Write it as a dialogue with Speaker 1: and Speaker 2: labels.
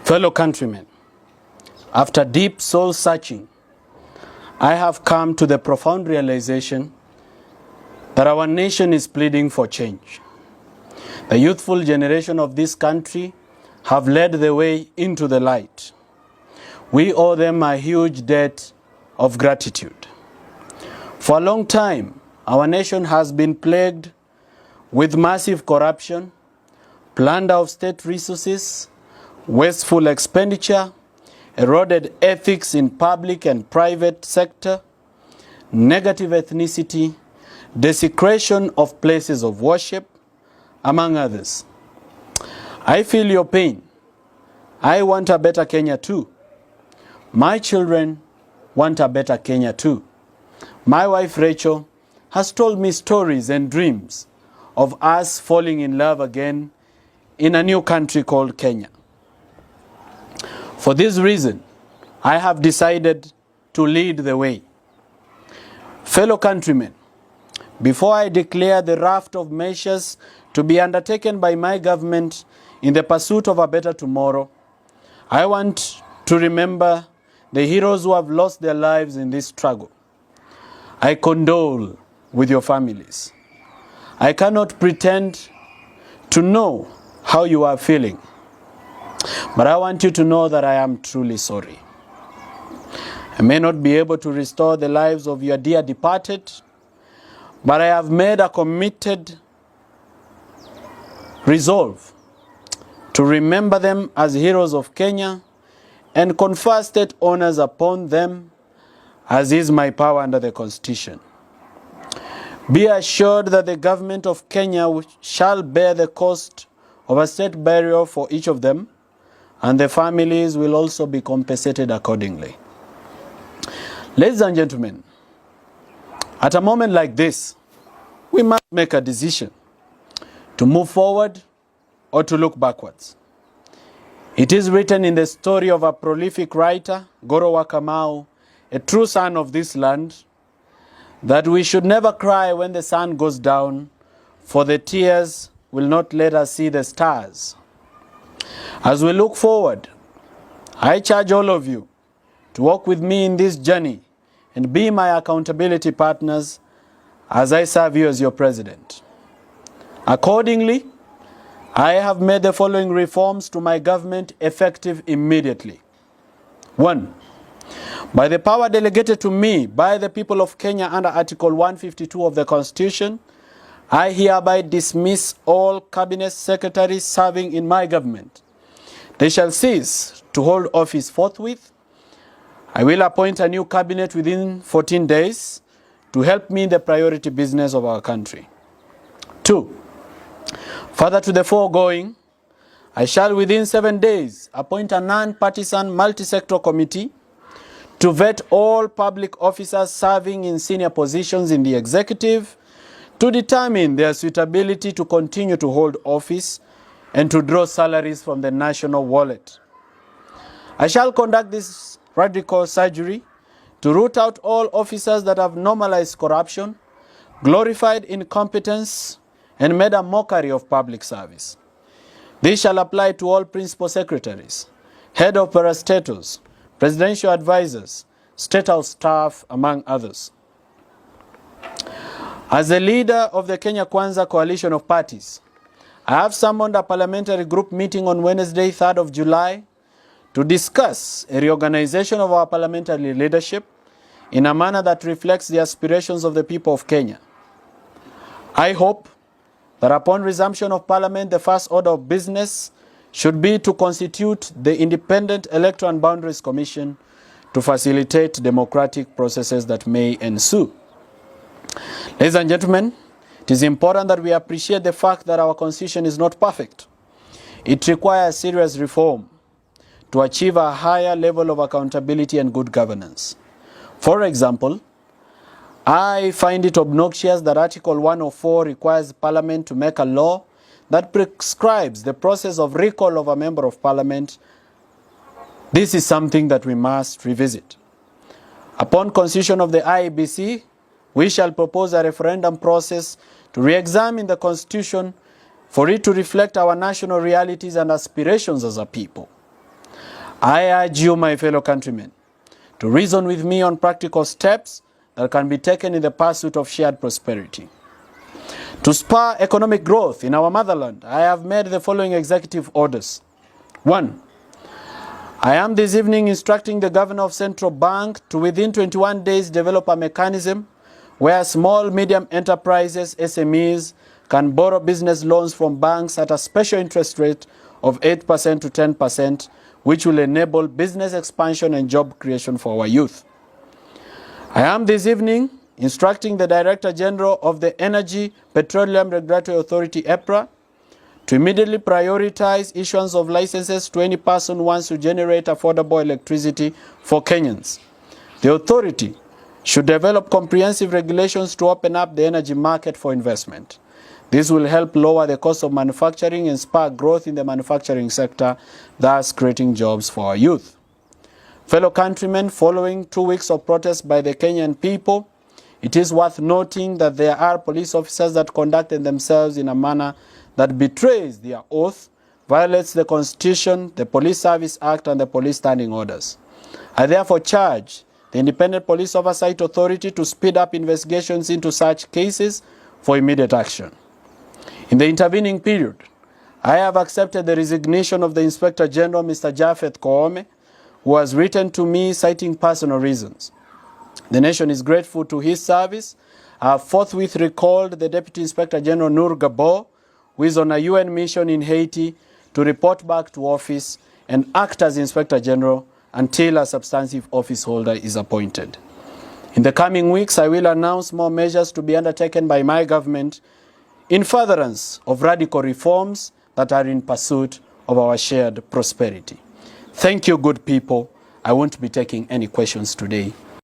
Speaker 1: Fellow countrymen, after deep soul searching, I have come to the profound realization that our nation is pleading for change. The youthful generation of this country have led the way into the light. We owe them a huge debt of gratitude. For a long time, our nation has been plagued with massive corruption, plunder of state resources, wasteful expenditure, eroded ethics in public and private sector, negative ethnicity, desecration of places of worship, among others. I feel your pain. I want a better Kenya too. My children want a better Kenya too. My wife Rachel has told me stories and dreams of us falling in love again in a new country called Kenya. For this reason, I have decided to lead the way. Fellow countrymen, before I declare the raft of measures to be undertaken by my government in the pursuit of a better tomorrow, I want to remember the heroes who have lost their lives in this struggle. I condole with your families. I cannot pretend to know how you are feeling, but I want you to know that I am truly sorry. I may not be able to restore the lives of your dear departed, but I have made a committed resolve to remember them as heroes of Kenya and confer state honors upon them, as is my power under the Constitution. Be assured that the government of Kenya shall bear the cost of a state burial for each of them, and the families will also be compensated accordingly. Ladies and gentlemen, at a moment like this, we must make a decision to move forward or to look backwards. It is written in the story of a prolific writer, Goro wa Kamau, a true son of this land, that we should never cry when the sun goes down, for the tears will not let us see the stars. As we look forward, I charge all of you to walk with me in this journey and be my accountability partners as I serve you as your president. Accordingly, I have made the following reforms to my government effective immediately. 1. By the power delegated to me by the people of Kenya under Article 152 of the Constitution, I hereby dismiss all cabinet secretaries serving in my government. They shall cease to hold office forthwith. I will appoint a new cabinet within 14 days to help me in the priority business of our country. 2. Further to the foregoing, I shall within 7 days appoint a non-partisan multi-sector committee to vet all public officers serving in senior positions in the executive, to determine their suitability to continue to hold office and to draw salaries from the national wallet. I shall conduct this radical surgery to root out all officers that have normalized corruption, glorified incompetence, and made a mockery of public service. This shall apply to all principal secretaries, head of parastatals, presidential advisors, state house staff, among others. As the leader of the Kenya Kwanza coalition of parties, I have summoned a parliamentary group meeting on Wednesday, 3rd of July, to discuss a reorganization of our parliamentary leadership in a manner that reflects the aspirations of the people of Kenya. I hope that upon resumption of Parliament, the first order of business should be to constitute the Independent Electoral and Boundaries Commission to facilitate democratic processes that may ensue. Ladies and gentlemen, it is important that we appreciate the fact that our constitution is not perfect. It requires serious reform to achieve a higher level of accountability and good governance. For example, I find it obnoxious that Article 104 requires Parliament to make a law that prescribes the process of recall of a member of Parliament. This is something that we must revisit. Upon constitution of the IEBC, we shall propose a referendum process to re-examine the Constitution for it to reflect our national realities and aspirations as a people. I urge you, my fellow countrymen, to reason with me on practical steps that can be taken in the pursuit of shared prosperity. To spur economic growth in our motherland, I have made the following executive orders. 1. I am this evening instructing the Governor of Central Bank to within 21 days develop a mechanism where small, medium enterprises, SMEs, can borrow business loans from banks at a special interest rate of 8% to 10%, which will enable business expansion and job creation for our youth. I am this evening instructing the Director General of the Energy Petroleum Regulatory Authority, EPRA, to immediately prioritize issuance of licenses to any person who wants to generate affordable electricity for Kenyans. The authority should develop comprehensive regulations to open up the energy market for investment. This will help lower the cost of manufacturing and spur growth in the manufacturing sector, thus creating jobs for our youth. Fellow countrymen, following 2 weeks of protests by the Kenyan people, it is worth noting that there are police officers that conducted themselves in a manner that betrays their oath, violates the Constitution, the Police Service Act, and the police standing orders. I therefore charge the Independent Police Oversight Authority to speed up investigations into such cases for immediate action. In the intervening period, I have accepted the resignation of the Inspector General, Mr. Japheth Koome, who has written to me citing personal reasons. The nation is grateful to his service. I have forthwith recalled the Deputy Inspector General Noor Gabor, who is on a UN mission in Haiti, to report back to office and act as Inspector General until a substantive office holder is appointed. In the coming weeks, I will announce more measures to be undertaken by my government in furtherance of radical reforms that are in pursuit of our shared prosperity. Thank you, good people. I won't be taking any questions today.